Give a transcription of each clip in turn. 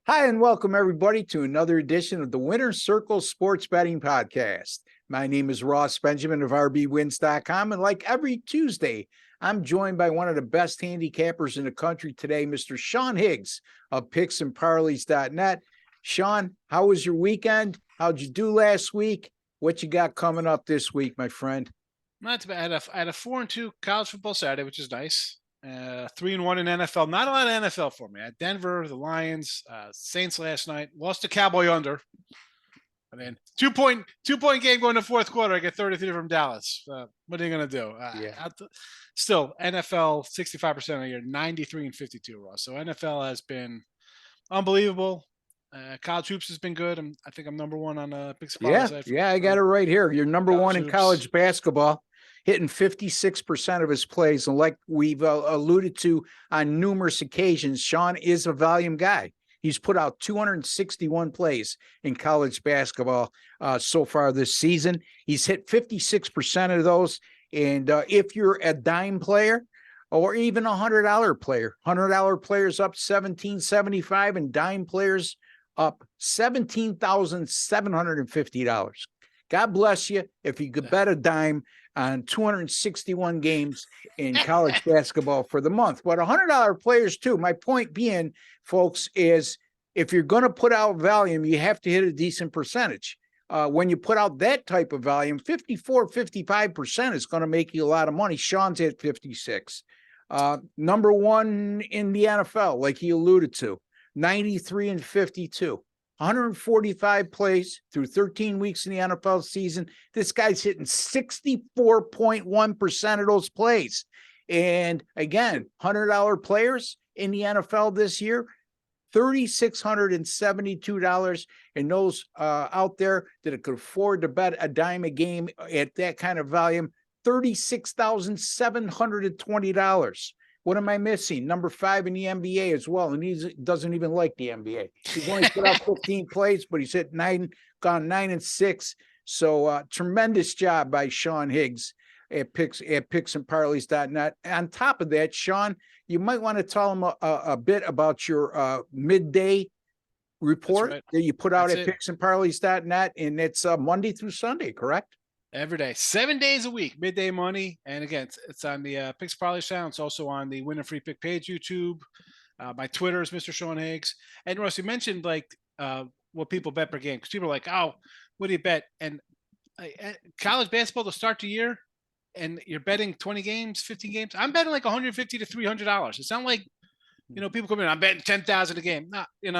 Hi, and welcome everybody to another edition of the Winner's Circle Sports Betting Podcast. My name is Ross Benjamin of RBWins.com, and like every Tuesday, I'm joined by one of the best handicappers in the country today, Mr. Sean Higgs of PicksandParleys.net. Sean, how was your weekend? How'd you do last week? What you got coming up this week, my friend? Not too bad. I had a 4-2 college football Saturday, which is nice. 3-1 in NFL. Not a lot of NFL for me. I had Denver, the Lions, Saints last night. Lost to Cowboy under. I mean, two-point game going to fourth quarter. I get 33 from Dallas. What are you going to do? Still, NFL 65% of the year, 93 and 52, Ross. So NFL has been unbelievable. College hoops has been good. I think I'm number one on Big Spot. Yeah, I got it right here. You're number one in hoops. College basketball, hitting 56% of his plays. And like we've alluded to on numerous occasions, Sean is a volume guy. He's put out 261 plays in college basketball so far this season. He's hit 56% of those. And if you're a dime player or even a $100 player, $100 players up 1775 and dime players up $17,750. God bless you if you could bet a dime on 261 games in college basketball for the month. But $100 players too. My point being, folks, is if you're going to put out volume, you have to hit a decent percentage. When you put out that type of volume, 55% is going to make you a lot of money. Sean's at 56. Number one in the NFL, like he alluded to. 93 and 52, 145 plays through 13 weeks in the NFL season. This guy's hitting 64.1% of those plays. And again, $100 players in the NFL this year, $3,672. And those out there that could afford to bet a dime a game at that kind of volume, $36,720. What am I missing? Number 5 in the NBA as well. And he doesn't even like the NBA. He's only put out 15 plays, but he's hit 9 and 6. So tremendous job by Sean Higgs at PicksandParleys.net. On top of that, Sean, you might want to tell him a bit about your midday report that you put out at PicksandParleys.net. And it's Monday through Sunday, correct? Every day, 7 days a week, midday money. And again, it's on the Picks Parlay channel. It's also on the Win a Free Pick page, YouTube. My Twitter is Mr. Sean Higgs. And Ross, you mentioned like what people bet per game, because people are like, oh, what do you bet? And college basketball to start the year, and you're betting 20 games, 15 games. I'm betting like $150 to $300. It's not like, people come in, I'm betting 10,000 a game. No. You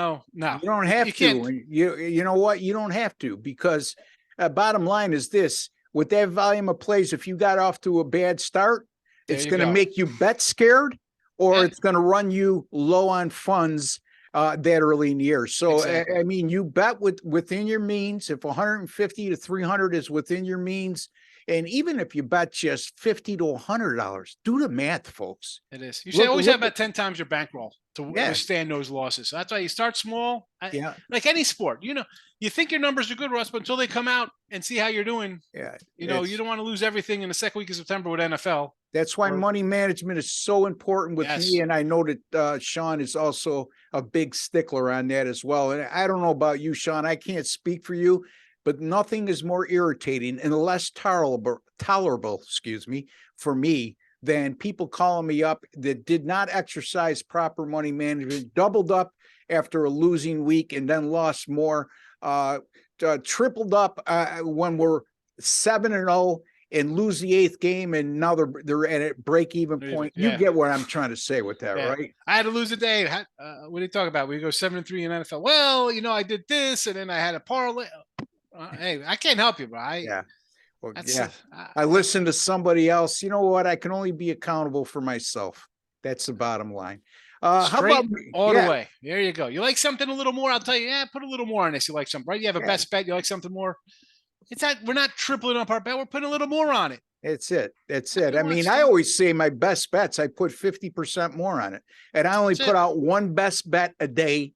don't have to. You know what? You don't have to, because bottom line is this. With that volume of plays, if you got off to a bad start, it's going to make you bet scared, or it's going to run you low on funds that early in the year. So, exactly. I mean, you bet within your means. If 150 to 300 is within your means, and even if you bet just $50 to $100, do the math, folks. It is. You should always have about 10 times your bankroll to withstand those losses. So that's why you start small. Like any sport, you think your numbers are good, Russ, but until they come out and see how you're doing, you don't want to lose everything in the second week of September with NFL. That's why money management is so important with me. And I know that Sean is also a big stickler on that as well. And I don't know about you, Sean, I can't speak for you, but nothing is more irritating and less tolerable, for me than people calling me up that did not exercise proper money management, doubled up after a losing week and then lost more, tripled up when we're 7-0 and lose the 8th game, and now they're at a break-even point. You get what I'm trying to say with that, right? I had to lose a day. What are you talking about? We go 7-3 in NFL. Well, I did this, and then I had a parlay. Hey, I can't help you, bro. I listen to somebody else. You know what? I can only be accountable for myself. That's the bottom line. How about all the way? There you go. You like something a little more? I'll tell you. Put a little more on this. You like something, right? You have a best bet. You like something more? It's not. We're not tripling up our bet. We're putting a little more on it. That's it. I mean, I always say my best bets, I put 50% more on it, and I only put out one best bet a day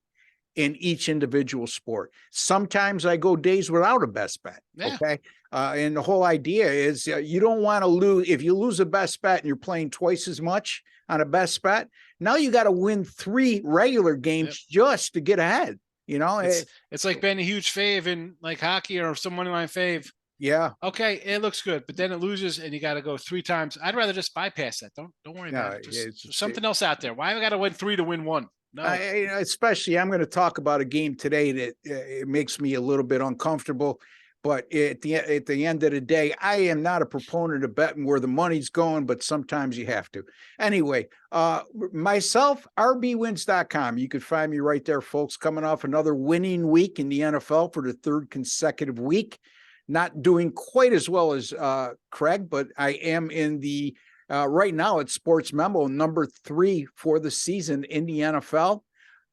in each individual sport. Sometimes I go days without a best bet. Okay. And the whole idea is you don't want to lose. If you lose a best bet and you're playing twice as much, on a best bet. Now you got to win 3 regular games just to get ahead. You know, it's like being a huge fave in like hockey or some money line fave. Yeah. Okay, it looks good, but then it loses and you got to go 3 times. I'd rather just bypass that. Don't worry about it. Just something else out there. Why have I got to win 3 to win 1? No. Especially, I'm going to talk about a game today that it makes me a little bit uncomfortable. But at the end of the day, I am not a proponent of betting where the money's going, but sometimes you have to. Anyway, myself, rbwins.com. You could find me right there, folks, coming off another winning week in the NFL for the 3rd consecutive week. Not doing quite as well as Craig, but I am in the right now at Sports Memo number 3 for the season in the NFL.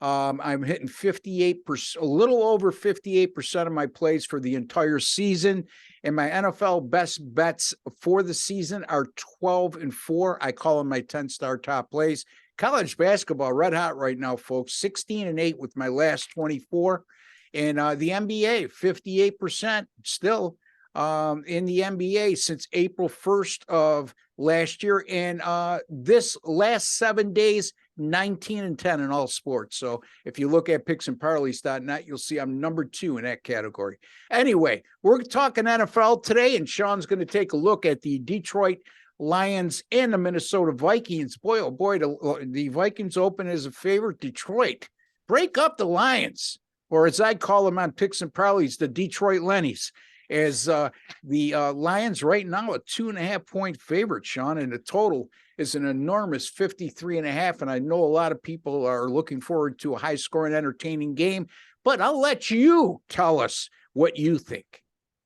I'm hitting 58%, a little over 58% of my plays for the entire season. And my NFL best bets for the season are 12-4. I call them my 10-star top plays. College basketball, red hot right now, folks. 16-8 with my last 24. And the NBA, 58% still in the NBA since April 1st of last year. And this last 7 days, 19-10 in all sports. So if you look at picksandparleys.net, you'll see I'm number 2 in that category. Anyway, we're talking NFL today, and Sean's going to take a look at the Detroit Lions and the Minnesota Vikings. Boy, oh boy, the Vikings open as a favorite. Detroit, break up the Lions, or as I call them on Picks and Parleys, the Detroit Lennies. As the Lions right now a 2.5-point favorite, Sean, and the total is an enormous 53.5. And I know a lot of people are looking forward to a high-scoring, entertaining game, but I'll let you tell us what you think.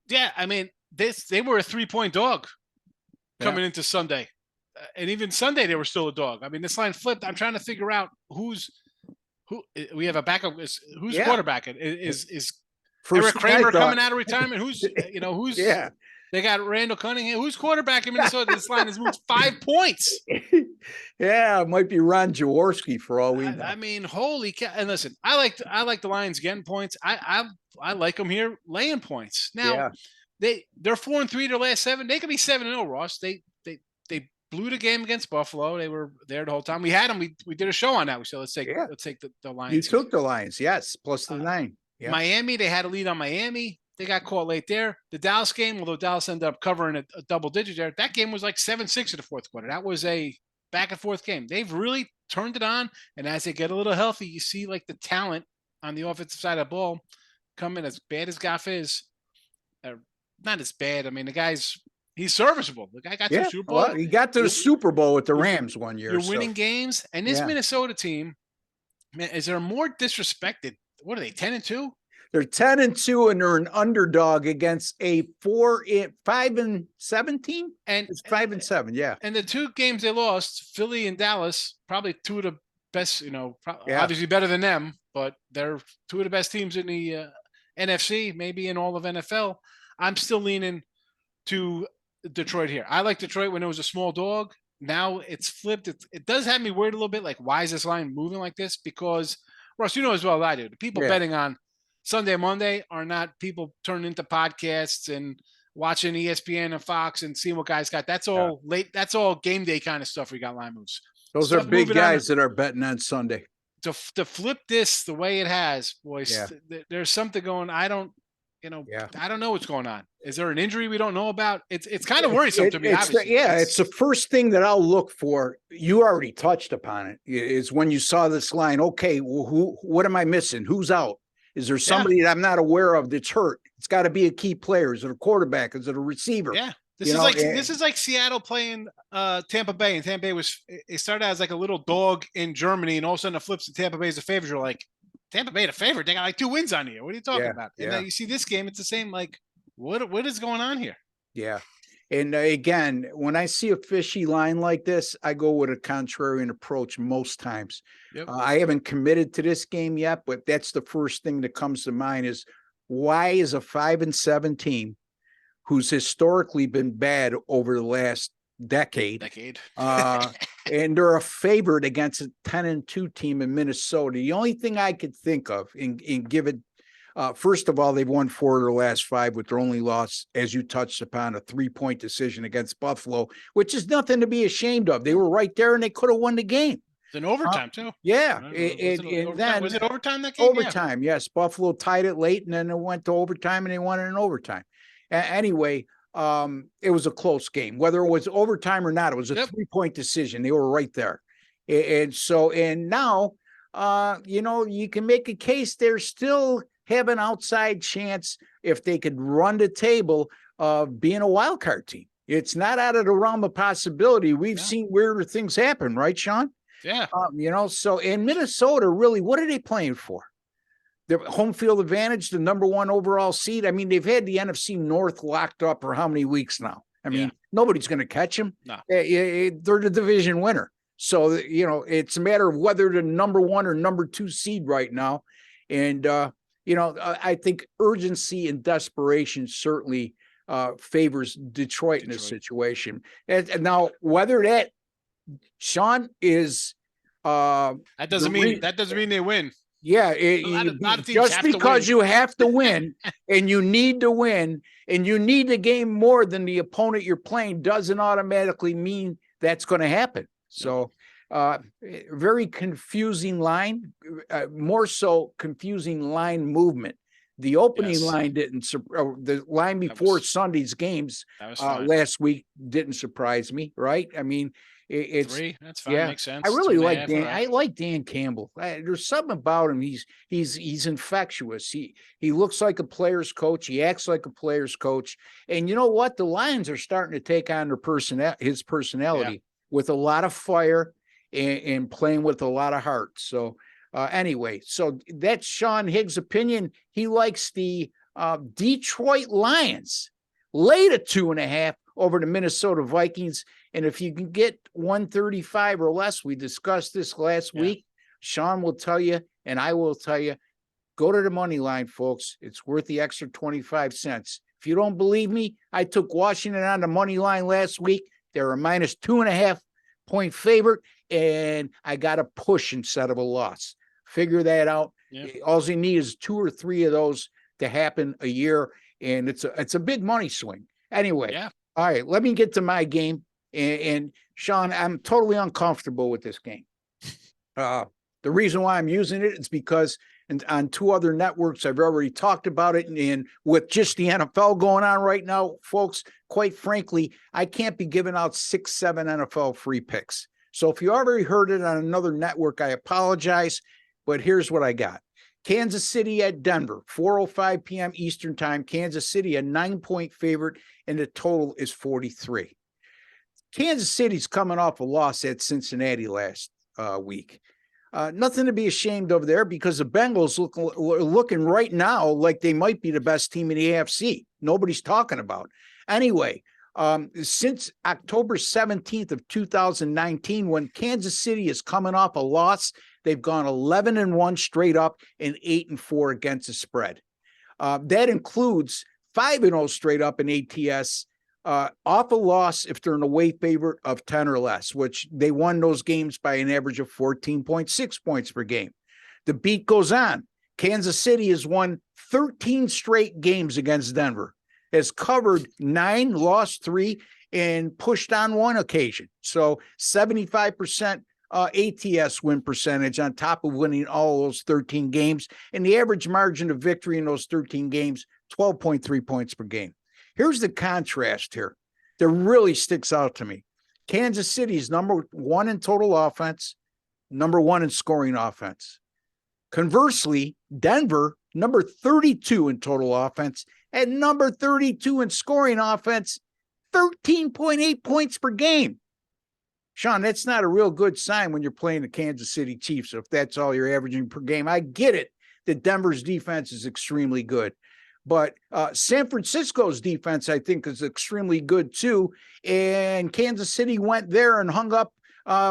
Yeah, I mean, they were a 3-point dog coming into Sunday, and even Sunday they were still a dog. I mean, this line flipped. I'm trying to figure out who we have a backup. Who's quarterbacking? Is Eric Kramer coming out of retirement? Who's They got Randall Cunningham. Who's quarterback in Minnesota? This line has moved 5 points. Yeah, it might be Ron Jaworski for all we know. I mean, holy cow! And listen, I like the Lions getting points. I like them here laying points. Now they're 4-3 their last 7. They could be 7-0. Ross. They blew the game against Buffalo. They were there the whole time. We had them. We did a show on that. We said let's take the Lions. You took the Lions, yes, plus the 9. Yeah. Miami, they had a lead on Miami. They got caught late there. The Dallas game, although Dallas ended up covering a double digit there, that game was like 7-6 in the fourth quarter. That was a back and forth game. They've really turned it on. And as they get a little healthy, you see like the talent on the offensive side of the ball come in. As bad as Goff is, not as bad. I mean, he's serviceable. The guy got to the Super Bowl. Well, he got to the Super Bowl with the Rams one year. You're winning games. And this Minnesota team, man, is there more disrespected? What are they, 10-2? They're 10-2, and they're an underdog against a 5-7 team. And it's 5-7, yeah. And the 2 games they lost, Philly and Dallas, probably 2 of the best. Obviously better than them, but they're 2 of the best teams in the NFC, maybe in all of NFL. I'm still leaning to Detroit here. I like Detroit when it was a small dog. Now it's flipped. It does have me worried a little bit. Like, why is this line moving like this? Because Ross, you know as well as I do, the people betting on Sunday, Monday are not people turning into podcasts and watching ESPN and Fox and seeing what guys got. That's all late. That's all game day kind of stuff. We got line moves. Those are big guys that are betting on Sunday. To flip this the way it has, boys, there's something going. I don't know what's going on. Is there an injury we don't know about? It's kind of worrisome to me. It's the first thing that I'll look for. You already touched upon it. Is when you saw this line. Okay, well, what am I missing? Who's out? Is there somebody that I'm not aware of that's hurt? It's got to be a key player. Is it a quarterback? Is it a receiver? Yeah. This is like Seattle playing Tampa Bay, and Tampa Bay it started as like a little dog in Germany, and all of a sudden it flips to Tampa Bay as a favorite. You're like, Tampa Bay the favorite. They got like 2 wins on here. What are you talking about? And then you see this game, it's the same. Like, what is going on here? Yeah. And again, when I see a fishy line like this, I go with a contrarian approach most times. Yep. I haven't committed to this game yet, but that's the first thing that comes to mind is why is a 5-7 team who's historically been bad over the last decade. And they're a favorite against a 10-2 team in Minnesota. The only thing I could think of and give it First of all, they've won 4 of their last 5 with their only loss, as you touched upon, a 3-point decision against Buffalo, which is nothing to be ashamed of. They were right there and they could have won the game. It's in overtime too. Yeah. Was it overtime that game? Overtime, yeah. Yes. Buffalo tied it late and then it went to overtime and they won it in overtime. Anyway, it was a close game. Whether it was overtime or not, it was a 3-point decision. They were right there. And now, you can make a case they're still have an outside chance if they could run the table of being a wild card team. It's not out of the realm of possibility. We've seen weirder things happen, right, Sean? Yeah. So in Minnesota, really, what are they playing for? The home field advantage, the number 1 overall seed. I mean, they've had the NFC North locked up for how many weeks now? I mean, nobody's going to catch them. No. They're the division winner. So, it's a matter of whether the number 1 or number 2 seed right now. And, I think urgency and desperation certainly favors Detroit in this situation. And now, whether that, Sean, is that doesn't mean they win. Yeah, just because you have to win and you need to win and you need the game more than the opponent you're playing doesn't automatically mean that's going to happen. So very confusing line, more so confusing line movement. The opening line didn't, the line before Sunday's games last week didn't surprise me, right? I mean, it's 3. That's fine. Makes sense. I really like Dan. I like Dan Campbell. There's something about him. He's infectious. He looks like a player's coach. He acts like a player's coach. And you know what? The Lions are starting to take on his personality with a lot of fire and playing with a lot of heart. So anyway, so that's Sean Higgs' opinion. He likes the Detroit Lions laid a 2.5 over the Minnesota Vikings. And if you can get 135 or less, we discussed this last week. Sean will tell you, and I will tell you, go to the money line, folks. It's worth the extra 25 cents. If you don't believe me, I took Washington on the money line last week. They're a minus 2.5 point favorite, and I got a push instead of a loss. Figure that out. All you need is 2 or 3 of those to happen a year, and it's a big money swing. Anyway, all right, let me get to my game. And Sean, I'm totally uncomfortable with this game. The reason why I'm using it is because on 2 other networks, I've already talked about it. And with just the NFL going on right now, folks, quite frankly, I can't be giving out 6, 7 NFL free picks. So if you already heard it on another network, I apologize. But here's what I got. Kansas City at Denver, 4:05 p.m. Eastern time. Kansas City, a 9-point favorite, and the total is 43. Kansas City's coming off a loss at Cincinnati last week. Nothing to be ashamed of there because the Bengals looking right now like they might be the best team in the AFC. Nobody's talking about. Anyway, since October 17th of 2019, when Kansas City is coming off a loss, they've gone 11-1 straight up and 8-4 against the spread. That includes 5-0 straight up in ATS. Off a loss if they're an away favorite of 10 or less, which they won those games by an average of 14.6 points per game. The beat goes on. Kansas City has won 13 straight games against Denver, has covered 9, lost 3, and pushed on 1 occasion. So 75% ATS win percentage on top of winning all those 13 games. And the average margin of victory in those 13 games, 12.3 points per game. Here's the contrast here that really sticks out to me. Kansas City's number 1 in total offense, number 1 in scoring offense. Conversely, Denver, number 32 in total offense, and number 32 in scoring offense, 13.8 points per game. Sean, that's not a real good sign when you're playing the Kansas City Chiefs, if that's all you're averaging per game. I get it that Denver's defense is extremely good. But San Francisco's defense, I think, is extremely good, too. And Kansas City went there and hung up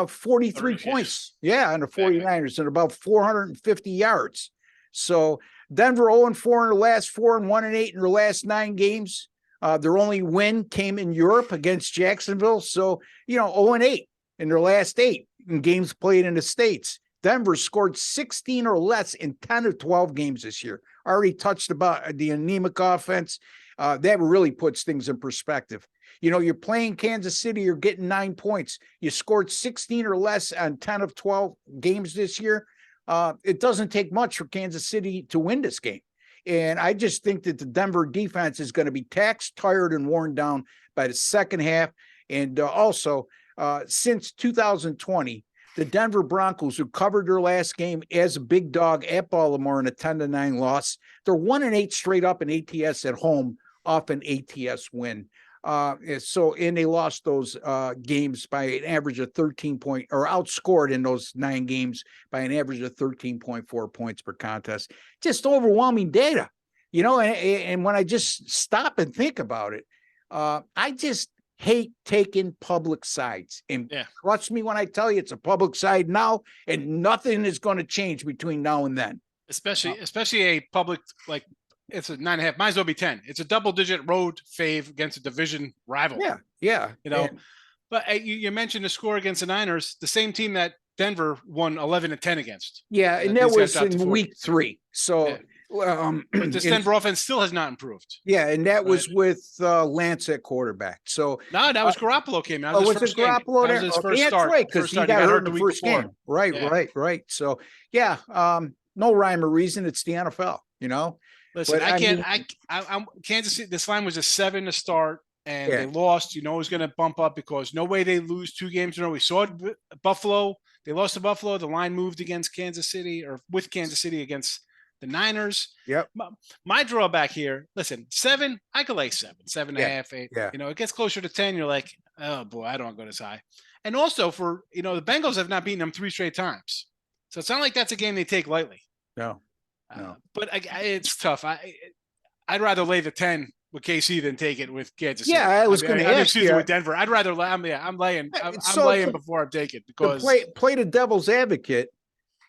43 points. Yeah, on the 49ers and about 450 yards. So Denver 0-4 in the last 4 and 1-8 in their last 9 games. Their only win came in Europe against Jacksonville. So, 0-8 in their last 8 in games played in the States. Denver scored 16 or less in 10 of 12 games this year. Already touched about the anemic offense. That really puts things in perspective. You know, you're playing Kansas City, you're getting 9 points. You scored 16 or less on 10 of 12 games this year. It doesn't take much for Kansas City to win this game. And I just think that the Denver defense is going to be taxed, tired, and worn down by the second half. And also, since 2020, the Denver Broncos, who covered their last game as a big dog at Baltimore in a 10-9 loss, they're 1-8 straight up in ATS at home off an ATS win. And they lost those games by an average of 13 point, or outscored in those 9 games by an average of 13.4 points per contest. Just overwhelming data, you know, and when I just stop and think about it, I just hate taking public sides. And trust me when I tell you, it's a public side now, and nothing is going to change between now and then. Especially a public, like, it's a 9.5, might as well be 10. It's a double-digit road fave against a division rival. Yeah. You know, but you mentioned the score against the Niners, the same team that Denver won 11-10 against. Yeah, and that was in week 3. So, but this Denver offense still has not improved. Yeah, and that was with Lance at quarterback. So no, that was Garoppolo came out. Was it Garoppolo there? His first start. Right, because he got hurt in the first game. Right. So no rhyme or reason. It's the NFL, you know. Listen, I'm Kansas City. This line was a 7 to start, and they lost. You know, it was going to bump up because no way they lose 2 games in a row. We saw Buffalo. They lost to Buffalo. The line moved against Kansas City, or with Kansas City against the Niners. Yep. My drawback here. Listen, 7. I could lay 7.5, 8. Yeah. You know, it gets closer to 10. You're like, oh boy, I don't want to go this high. And also for the Bengals have not beaten them 3 straight times, so it's not like that's a game they take lightly. No. But it's tough. I'd rather lay the 10 with KC than take it with Kansas City. Yeah, I was going to ask you with Denver. I'd rather lay. I'm laying. I'm laying before I'm taking it because play the devil's advocate.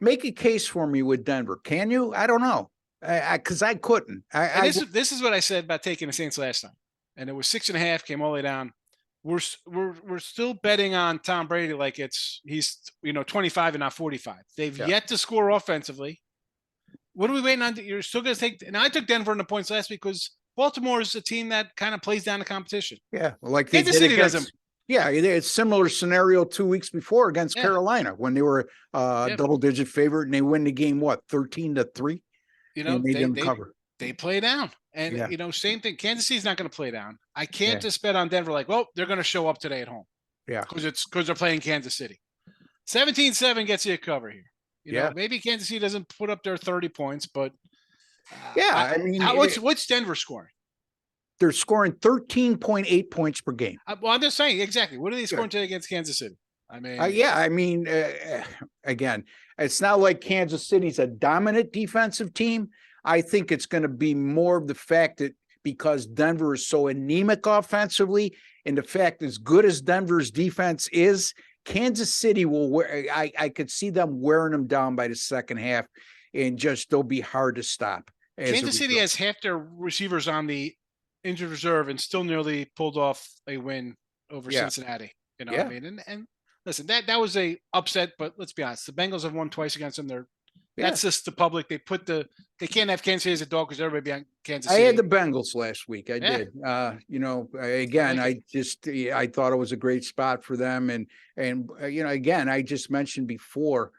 Make a case for me with Denver. Can you? I don't know, because I couldn't. This is what I said about taking the Saints last time, and it was 6.5. Came all the way down. We're still betting on Tom Brady like he's 25 and not 45. They've yet to score offensively. What are we waiting on? You're still going to take – and I took Denver in the points last week because Baltimore is a team that kind of plays down the competition. Yeah, like they Kansas City doesn't. Yeah, it's similar scenario 2 weeks before against Carolina when they were double-digit favorite and they win the game, 13-3? You know, they didn't cover. They play down. And, same thing. Kansas City's not going to play down. I can't just bet on Denver like, well, they're going to show up today at home. Yeah. Because they're playing Kansas City. 17-7 gets you a cover here. You know, maybe Kansas City doesn't put up their 30 points, but I mean, what's Denver scoring? They're scoring 13.8 points per game. Well, I'm just saying exactly. What are they scoring today against Kansas City? I mean, again, it's not like Kansas City's a dominant defensive team. I think it's going to be more of the fact that because Denver is so anemic offensively, and the fact as good as Denver's defense is, Kansas City will I could see them wearing them down by the second half, and they'll be hard to stop. Kansas City has half their receivers on the injured reserve and still nearly pulled off a win over Cincinnati. You know what I mean? And listen, that was a upset, but let's be honest. The Bengals have won twice against them. That's just the public. They can't have Kansas City as a dog because everybody be on Kansas City. I had the Bengals last week. I did. Again, I thought it was a great spot for them. And again, I just mentioned before,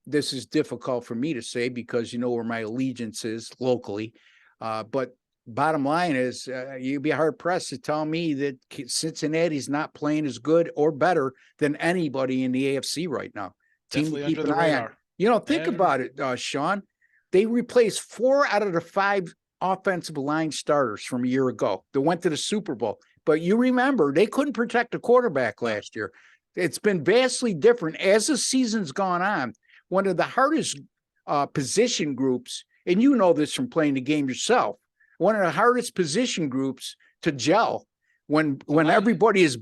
this is difficult for me to say because you know where my allegiance is locally. But bottom line is you'd be hard pressed to tell me that Cincinnati's not playing as good or better than anybody in the AFC right now. Definitely Team to keep an eye on. Think about it, Sean. They replaced 4 out of the 5 offensive line starters from a year ago that went to the Super Bowl. But you remember, they couldn't protect a quarterback last year. It's been vastly different as the season's gone on. One of the hardest position groups, and you know this from playing the game yourself, one of the hardest position groups to gel when everybody is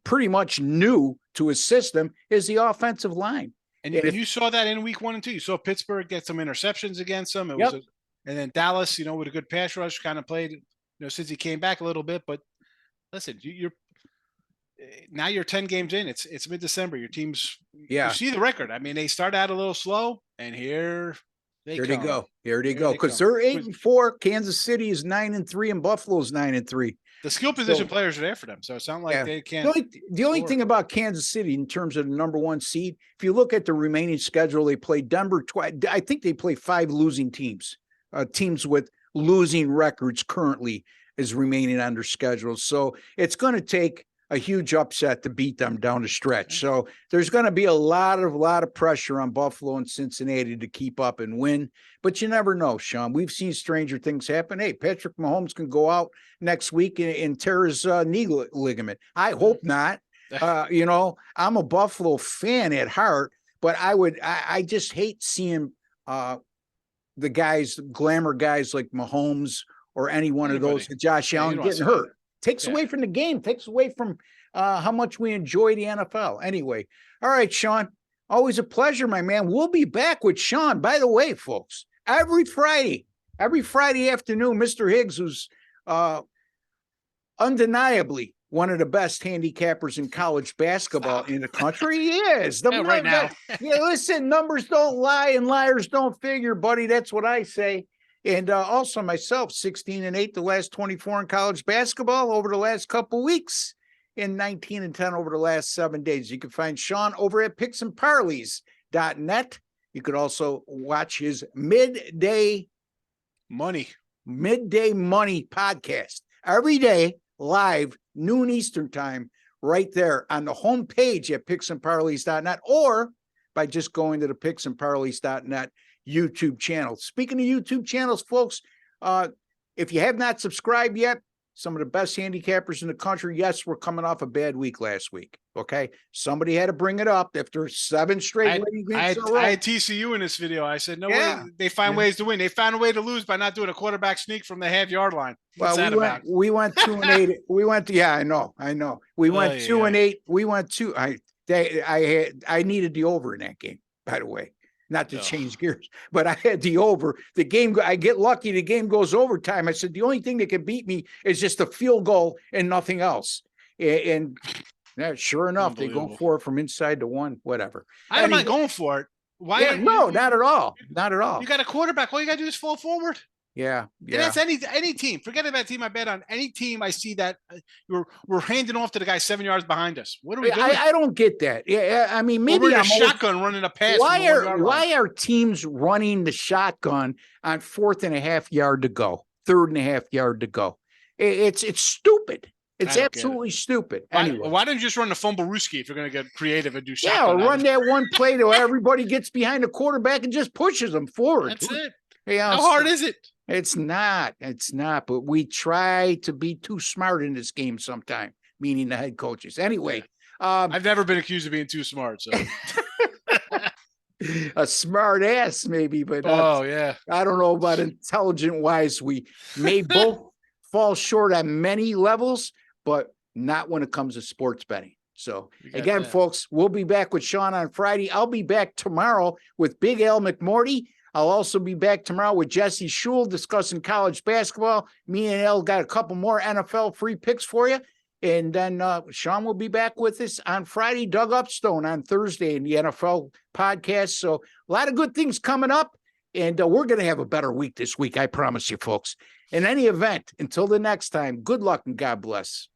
pretty much new to a system is the offensive line. And you saw that in week 1 and 2. You saw Pittsburgh get some interceptions against them. And then Dallas, with a good pass rush, kind of played, since he came back a little bit. But listen, now you're 10 games in. It's mid-December. Your team's Yeah. You see the record. I mean, they start out a little slow, and here they go. Here they Here go. they Because come. they're 8-4. Kansas City is 9-3, and Buffalo's 9-3. The skill position players are there for them, so it's not like they can't. The only thing about Kansas City in terms of the number one seed, if you look at the remaining schedule, they play Denver twice. I think they play 5 losing teams, teams with losing records currently is remaining on their schedule. So it's going to take a huge upset to beat them down the stretch. So there's going to be a lot of pressure on Buffalo and Cincinnati to keep up and win. But you never know, Sean. We've seen stranger things happen. Hey, Patrick Mahomes can go out next week and tear his knee ligament. I hope not. I'm a Buffalo fan at heart, but I just hate seeing the guys, glamour guys like Mahomes or any one of those, Josh Allen, getting hurt. Takes away from the game, takes away from how much we enjoy the NFL. Anyway, all right, Sean, always a pleasure, my man. We'll be back with Sean. By the way, folks, every Friday afternoon, Mr. Higgs, who's undeniably one of the best handicappers in college basketball in the country. He is. Right now. Listen, numbers don't lie and liars don't figure, buddy. That's what I say. And also myself, 16-8 the last 24 in college basketball over the last couple weeks, and 19-10 over the last 7 days. You can find Sean over at picksandparleys.net. You could also watch his Midday Money podcast every day, live, noon Eastern time, right there on the homepage at picksandparleys.net, or by just going to the picksandparleys.net YouTube channel. Speaking of YouTube channels, folks, if you have not subscribed yet, some of the best handicappers in the country. Yes, we're coming off a bad week last week. Okay. Somebody had to bring it up after 7 straight winning games. I had TCU in this video. I said, no way. They find ways to win. They found a way to lose by not doing a quarterback sneak from the half-yard line. What's we went 2-8. We went, I know. We went 2-8. We went 2. I needed the over in that game, by the way. Not to change gears, but I had the over. The game, I get lucky. The game goes overtime. I said, the only thing that can beat me is just a field goal and nothing else. And sure enough, they go for it from inside to 1, whatever. I don't mind going for it. Why? No, not at all. Not at all. You got a quarterback. All you got to do is fall forward. Yeah. And that's any team. Forget about team I bet on. Any team I see that we're handing off to the guy 7 yards behind us. What are we doing? I don't get that. Yeah, I mean, maybe we're in a shotgun running a pass. Why are teams running the shotgun on 4.5 yard to go, 3.5 yard to go? It's stupid. It's absolutely stupid. Anyway, why don't you just run the fumble rooski if you're going to get creative and do shotgun? Yeah, or run that one play to everybody gets behind the quarterback and just pushes them forward. That's it. Yeah, how hard is it? It's not. But we try to be too smart in this game sometime, meaning the head coaches. Anyway, I've never been accused of being too smart. So a smart ass, maybe, but I don't know about intelligent wise. We may both fall short on many levels, but not when it comes to sports betting. So again, folks, we'll be back with Sean on Friday. I'll be back tomorrow with Big Al McMorty. I'll also be back tomorrow with Jesse Schul discussing college basketball. Me and El got a couple more NFL free picks for you. And then Sean will be back with us on Friday. Doug Upstone on Thursday in the NFL podcast. So a lot of good things coming up. And we're going to have a better week this week. I promise you, folks. In any event, until the next time, good luck and God bless.